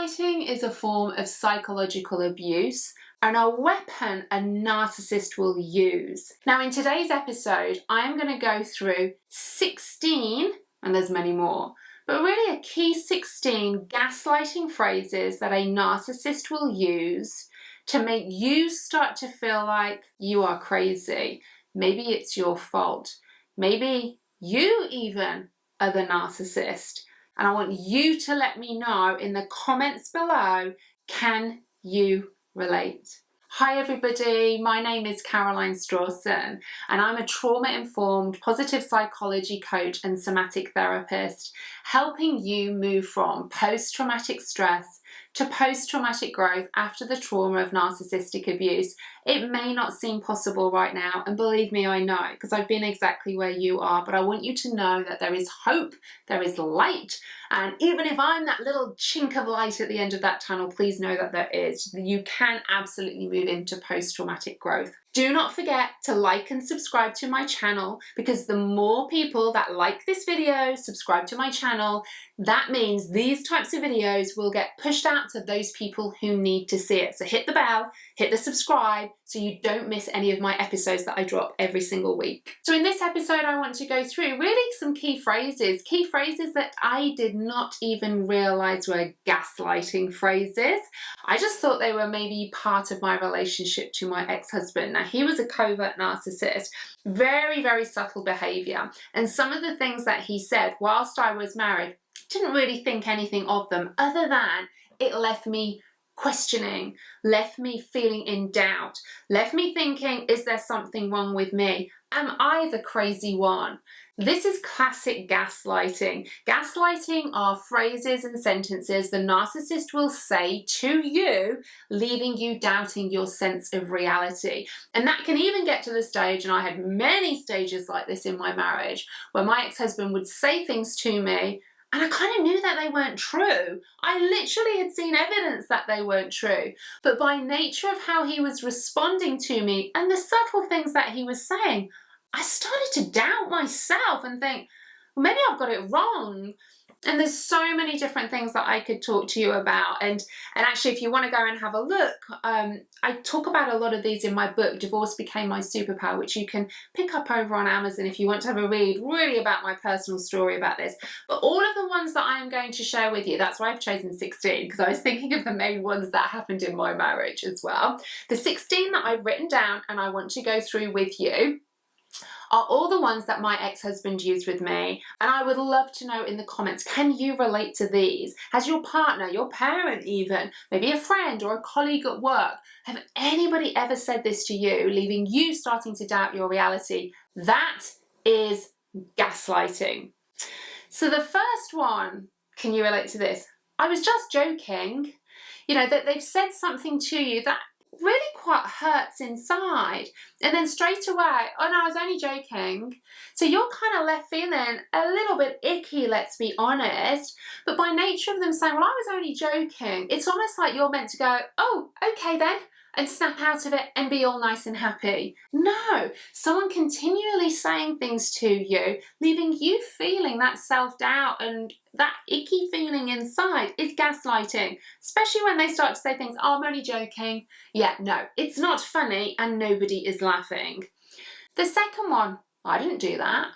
Gaslighting is a form of psychological abuse and a weapon a narcissist will use. Now, in today's episode, I'm going to go through 16, and there's many more, but really a key 16 gaslighting phrases that a narcissist will use to make you start to feel like you are crazy. Maybe it's your fault. Maybe you even are the narcissist. And I want you to let me know in the comments below, can you relate? Hi everybody, my name is Caroline Strawson and I'm a trauma-informed positive psychology coach and somatic therapist, helping you move from post-traumatic stress to post-traumatic growth after the trauma of narcissistic abuse. It may not seem possible right now, and believe me, I know, because I've been exactly where you are, but I want you to know that there is hope, there is light, and even if I'm that little chink of light at the end of that tunnel, please know that there is. You can absolutely move into post-traumatic growth. Do not forget to like and subscribe to my channel, because the more people that like this video, subscribe to my channel, that means these types of videos will get pushed out to those people who need to see it. So hit the bell, hit the subscribe, so you don't miss any of my episodes that I drop every single week. So in this episode, I want to go through really some key phrases that I did not even realize were gaslighting phrases. I just thought they were maybe part of my relationship to my ex-husband. Now, he was a covert narcissist, very, very subtle behavior. And some of the things that he said whilst I was married, didn't really think anything of them other than it left me questioning, left me feeling in doubt, left me thinking, is there something wrong with me? Am I the crazy one? This is classic gaslighting. Gaslighting are phrases and sentences the narcissist will say to you, leaving you doubting your sense of reality. And that can even get to the stage, and I had many stages like this in my marriage, where my ex-husband would say things to me and I kind of knew that they weren't true. I literally had seen evidence that they weren't true. But by nature of how he was responding to me and the subtle things that he was saying, I started to doubt myself and think, well, maybe I've got it wrong. And there's so many different things that I could talk to you about. And actually, if you want to go and have a look, I talk about a lot of these in my book, Divorce Became My Superpower, which you can pick up over on Amazon if you want to have a read really about my personal story about this. But all of the ones that I am going to share with you, that's why I've chosen 16, because I was thinking of the main ones that happened in my marriage as well. The 16 that I've written down and I want to go through with you are all the ones that my ex-husband used with me, and I would love to know in the comments, can you relate to these? Has your partner, your parent even, maybe a friend or a colleague at work, have anybody ever said this to you, leaving you starting to doubt your reality? That is gaslighting. So the first one, can you relate to this? I was just joking. You know, that they've said something to you that really quite hurts inside, and then straight away, oh no, I was only joking. So you're kind of left feeling a little bit icky, let's be honest, but by nature of them saying, well, I was only joking, it's almost like you're meant to go, oh, okay then, and snap out of it and be all nice and happy. No, someone continually saying things to you, leaving you feeling that self-doubt and that icky feeling inside is gaslighting, especially when they start to say things, oh, I'm only joking. Yeah, no, it's not funny and nobody is laughing. The second one, I didn't do that.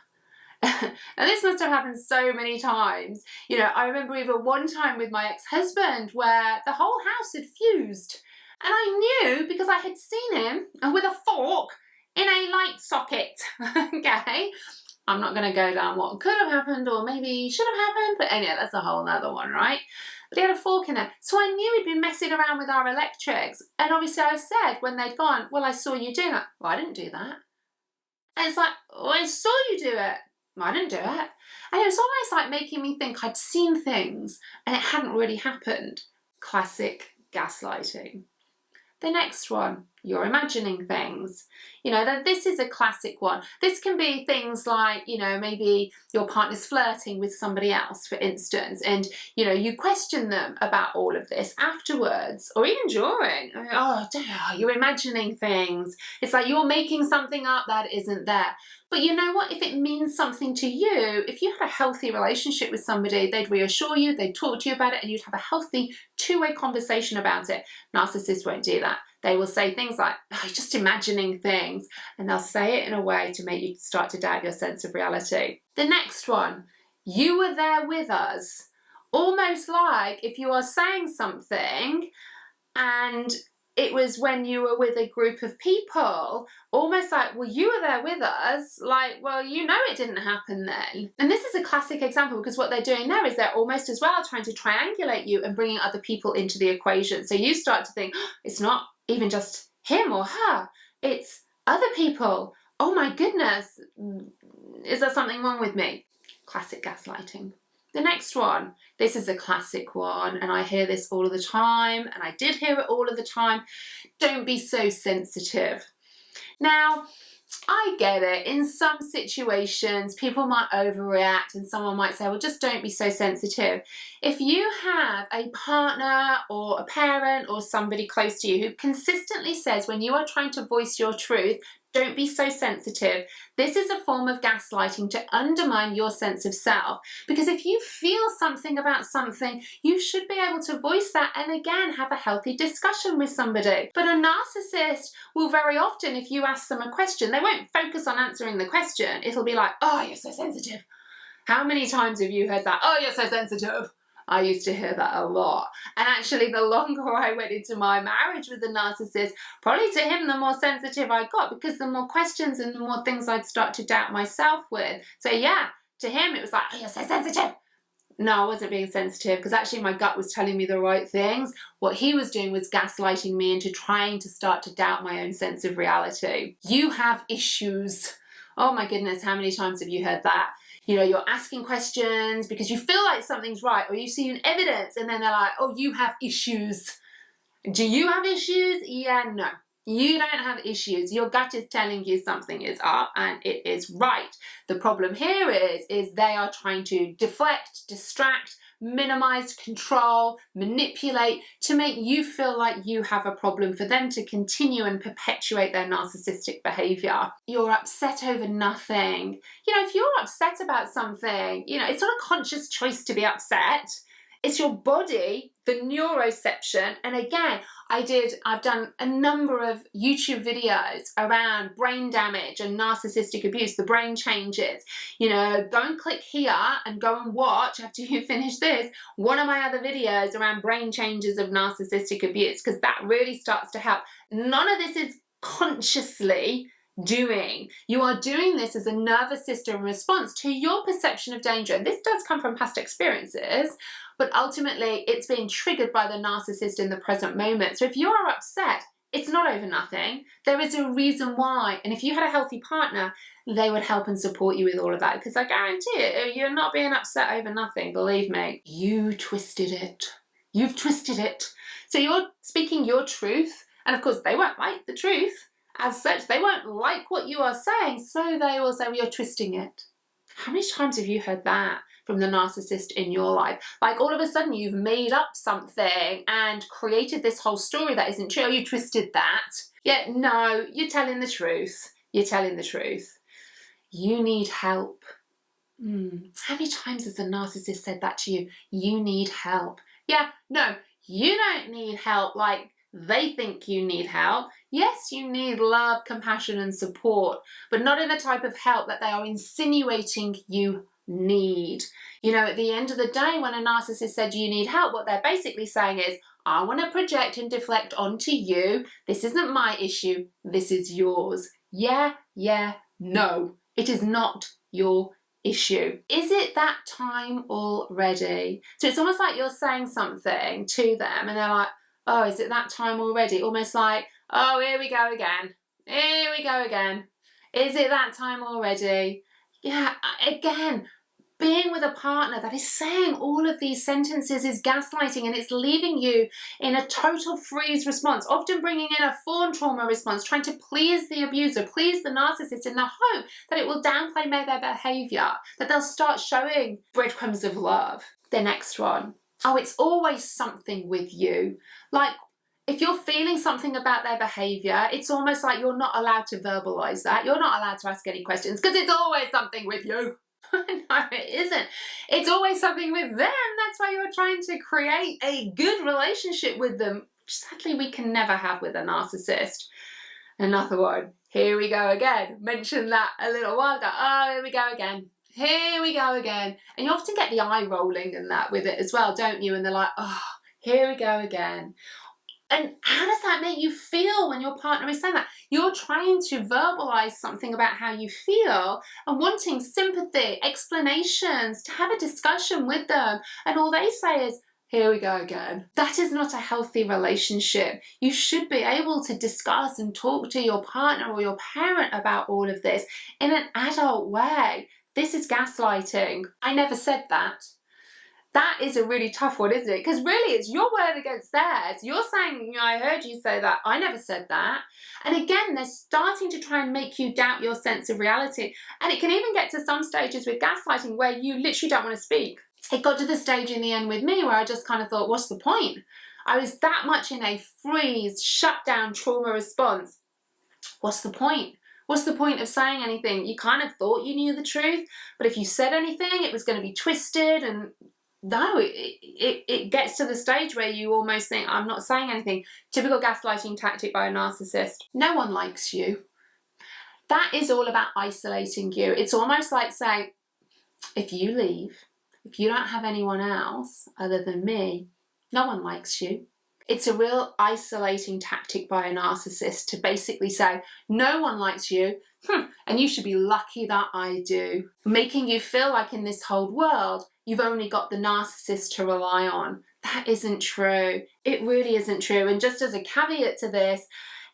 And this must have happened so many times. You know, I remember even one time with my ex-husband where the whole house had fused. And I knew because I had seen him with a fork in a light socket, okay? I'm not going to go down what could have happened or maybe should have happened, but anyway, that's a whole other one, right? But he had a fork in it. So I knew he'd been messing around with our electrics. And obviously I said when they'd gone, well, I saw you doing that. Well, I didn't do that. And it's like, well, I saw you do it. Well, I didn't do it. And it was almost like making me think I'd seen things and it hadn't really happened. Classic gaslighting. The next one, You're imagining things. You know, that this is a classic one. This can be things like, you know, maybe your partner's flirting with somebody else, for instance, and, you know, you question them about all of this afterwards or even during. Oh, you're imagining things. It's like you're making something up that isn't there. But you know what? If it means something to you, if you had a healthy relationship with somebody, they'd reassure you, they'd talk to you about it, and you'd have a healthy two-way conversation about it. Narcissists won't do that. They will say things like, oh, you're just imagining things. And they'll say it in a way to make you start to doubt your sense of reality. The next one, you were there with us. Almost like if you are saying something and it was when you were with a group of people, almost like, well, you were there with us, like, well, you know it didn't happen then. And this is a classic example because what they're doing there is they're almost as well trying to triangulate you and bringing other people into the equation. So you start to think, oh, it's not even just him or her, it's other people. Oh my goodness, is there something wrong with me? Classic gaslighting. The next one, this is a classic one, and I hear this all of the time, and I did hear it all of the time. Don't be so sensitive. Now, I get it. In some situations, people might overreact and someone might say, well, just don't be so sensitive. If you have a partner or a parent or somebody close to you who consistently says when you are trying to voice your truth, don't be so sensitive, this is a form of gaslighting to undermine your sense of self. Because if you feel something about something, you should be able to voice that and again have a healthy discussion with somebody. But a narcissist will very often, if you ask them a question, they won't focus on answering the question. It'll be like, oh, you're so sensitive. How many times have you heard that? Oh, you're so sensitive. I used to hear that a lot. And actually, the longer I went into my marriage with the narcissist, probably to him, the more sensitive I got because the more questions and the more things I'd start to doubt myself with. So yeah, to him, it was like, oh, you're so sensitive. No, I wasn't being sensitive because actually my gut was telling me the right things. What he was doing was gaslighting me into trying to start to doubt my own sense of reality. You have issues. Oh my goodness, how many times have you heard that? You know, you're asking questions because you feel like something's right or you've seen evidence and then they're like, oh, you have issues. Do you have issues? Yeah, no. You don't have issues. Your gut is telling you something is up and it is right. The problem here is they are trying to deflect, distract, minimize, control, manipulate to make you feel like you have a problem for them to continue and perpetuate their narcissistic behavior. You're upset over nothing. You know, if you're upset about something, you know, it's not a conscious choice to be upset. It's your body, the neuroception. And again, I've done a number of YouTube videos around brain damage and narcissistic abuse, the brain changes. You know, go and click here and go and watch after you finish this, one of my other videos around brain changes of narcissistic abuse, because that really starts to help. None of this is consciously doing. You are doing this as a nervous system response to your perception of danger. And this does come from past experiences, but ultimately it's being triggered by the narcissist in the present moment. So if you are upset, it's not over nothing. There is a reason why. And if you had a healthy partner, they would help and support you with all of that. Because I guarantee it, you're not being upset over nothing. Believe me, you twisted it. You've twisted it. So you're speaking your truth. And of course, they won't like the truth. As such, they won't like what you are saying, so they will say, well, you're twisting it. How many times have you heard that from the narcissist in your life? Like all of a sudden you've made up something and created this whole story that isn't true. Oh, you twisted that. Yeah, no, you're telling the truth. You're telling the truth. You need help. How many times has a narcissist said that to you? You need help. Yeah, no, you don't need help like they think you need help. Yes, you need love, compassion, and support, but not in the type of help that they are insinuating you need. You know, at the end of the day, when a narcissist said you need help, what they're basically saying is, I want to project and deflect onto you. This isn't my issue. This is yours. Yeah, no. It is not your issue. Is it that time already? So it's almost like you're saying something to them and they're like, oh, is it that time already? Almost like, oh, here we go again. Here we go again. Is it that time already? Yeah, again, being with a partner that is saying all of these sentences is gaslighting, and it's leaving you in a total freeze response, often bringing in a fawn trauma response, trying to please the abuser, please the narcissist in the hope that it will downplay their behavior, that they'll start showing breadcrumbs of love. The next one, oh, it's always something with you. Like, if you're feeling something about their behavior, it's almost like you're not allowed to verbalize that. You're not allowed to ask any questions because it's always something with you. No, it isn't. It's always something with them. That's why you're trying to create a good relationship with them, which sadly we can never have with a narcissist. Another one. Here we go again. Mentioned that a little while ago. Oh, here we go again. Here we go again. And you often get the eye rolling and that with it as well, don't you? And they're like, oh, here we go again. And how does that make you feel when your partner is saying that? You're trying to verbalize something about how you feel and wanting sympathy, explanations, to have a discussion with them. And all they say is, here we go again. That is not a healthy relationship. You should be able to discuss and talk to your partner or your parent about all of this in an adult way. This is gaslighting. I never said that. That is a really tough one, isn't it? Because really it's your word against theirs. You're saying, I heard you say that. I never said that. And again, they're starting to try and make you doubt your sense of reality. And it can even get to some stages with gaslighting where you literally don't want to speak. It got to the stage in the end with me where I just kind of thought, what's the point? I was that much in a freeze, shut down trauma response. What's the point? What's the point of saying anything? You kind of thought you knew the truth, but if you said anything, it was going to be twisted. And no, it gets to the stage where you almost think, I'm not saying anything. Typical gaslighting tactic by a narcissist. No one likes you. That is all about isolating you. It's almost like saying, if you leave, if you don't have anyone else other than me, no one likes you. It's a real isolating tactic by a narcissist to basically say, no one likes you, and you should be lucky that I do. Making you feel like in this whole world, you've only got the narcissist to rely on. That isn't true. It really isn't true. And just as a caveat to this,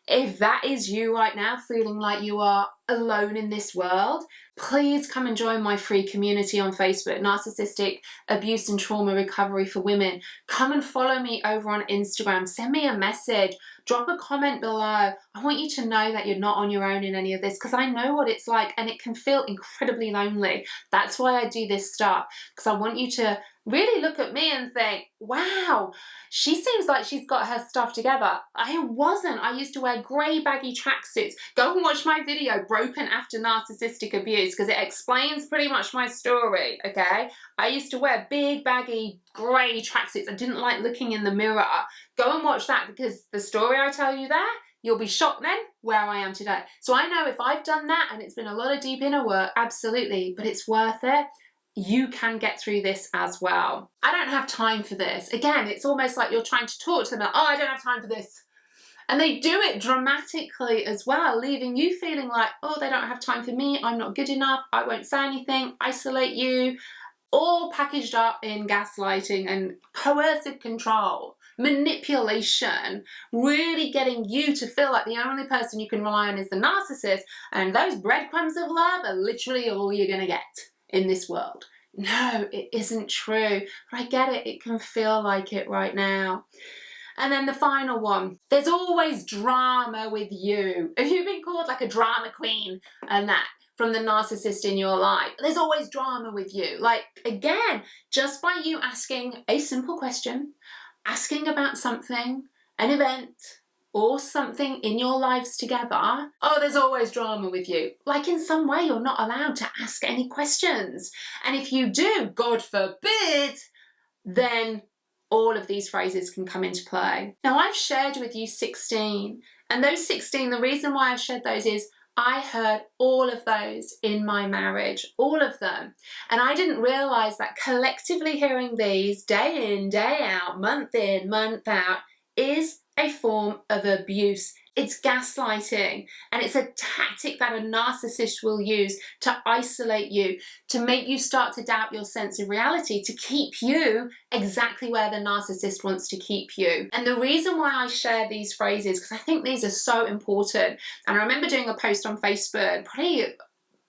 if that is you right now, feeling like you are alone in this world, please come and join my free community on Facebook, Narcissistic Abuse and Trauma Recovery for Women. Come and follow me over on Instagram. Send me a message. Drop a comment below. I want you to know that you're not on your own in any of this, because I know what it's like and it can feel incredibly lonely. That's why I do this stuff, because I want you to really look at me and think, wow, she seems like she's got her stuff together. I wasn't. I used to wear grey baggy tracksuits. Go and watch my video, Broken After Narcissistic Abuse, because it explains pretty much my story, okay? I used to wear big baggy grey tracksuits. I didn't like looking in the mirror. Go and watch that, because the story I tell you there, you'll be shocked then where I am today. So I know if I've done that, and it's been a lot of deep inner work, absolutely, but it's worth it. You can get through this as well. I don't have time for this. Again, it's almost like you're trying to talk to them about, oh, I don't have time for this. And they do it dramatically as well, leaving you feeling like, oh, they don't have time for me, I'm not good enough, I won't say anything, isolate you, all packaged up in gaslighting and coercive control, manipulation, really getting you to feel like the only person you can rely on is the narcissist, and those breadcrumbs of love are literally all you're gonna get in this world. No, it isn't true. But I get it. It can feel like it right now. And then the final one. There's always drama with you. If you've been called like a drama queen and that from the narcissist in your life, there's always drama with you. Like, again, just by you asking a simple question, asking about something, an event, or something in your lives together, oh, there's always drama with you. Like, in some way, you're not allowed to ask any questions. And if you do, God forbid, then all of these phrases can come into play. Now, I've shared with you 16, and those 16, the reason why I shared those is I heard all of those in my marriage, all of them. And I didn't realize that collectively hearing these day in, day out, month in, month out, is a form of abuse. It's gaslighting, and it's a tactic that a narcissist will use to isolate you, to make you start to doubt your sense of reality, to keep you exactly where the narcissist wants to keep you. And the reason why I share these phrases, because I think these are so important, and I remember doing a post on Facebook probably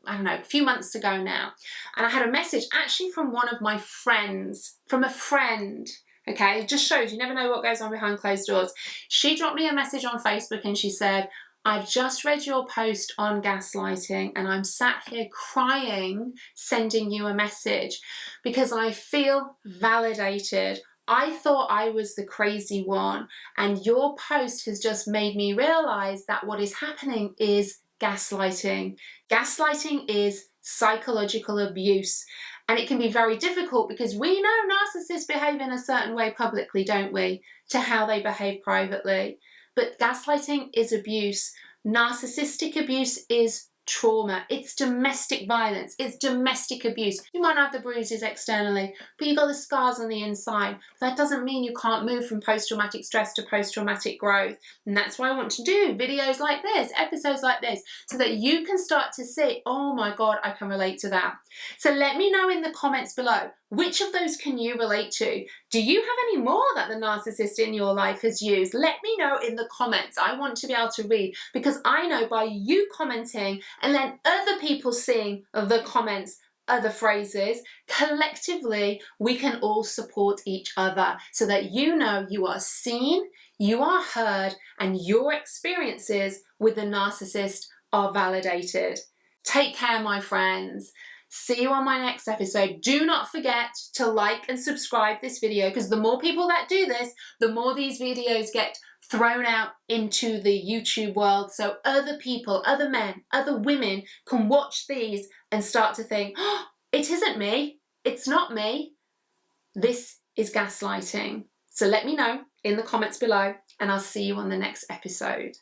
I don't know, a few months ago now. And I had a message actually from one of my friends, from a friend. Okay, it just shows you never know what goes on behind closed doors. She dropped me a message on Facebook and she said, I've just read your post on gaslighting and I'm sat here crying, sending you a message because I feel validated. I thought I was the crazy one, and your post has just made me realize that what is happening is gaslighting. Gaslighting is psychological abuse. And it can be very difficult because we know narcissists behave in a certain way publicly, don't we, to how they behave privately. But gaslighting is abuse. Narcissistic abuse is trauma. It's domestic violence. It's domestic abuse. You might have the bruises externally, but you've got the scars on the inside. But that doesn't mean you can't move from post-traumatic stress to post-traumatic growth. And that's why I want to do videos like this, episodes like this, so that you can start to see, oh my God, I can relate to that. So let me know in the comments below, which of those can you relate to? Do you have any more that the narcissist in your life has used? Let me know in the comments. I want to be able to read, because I know by you commenting and then other people seeing the comments, other phrases, collectively we can all support each other so that you know you are seen, you are heard, and your experiences with the narcissist are validated. Take care, my friends. See you on my next episode. Do not forget to like and subscribe this video, because the more people that do this, the more these videos get thrown out into the YouTube world, so other people, other men, other women can watch these and start to think, oh, it isn't me, it's not me, this is gaslighting. So let me know in the comments below, and I'll see you on the next episode.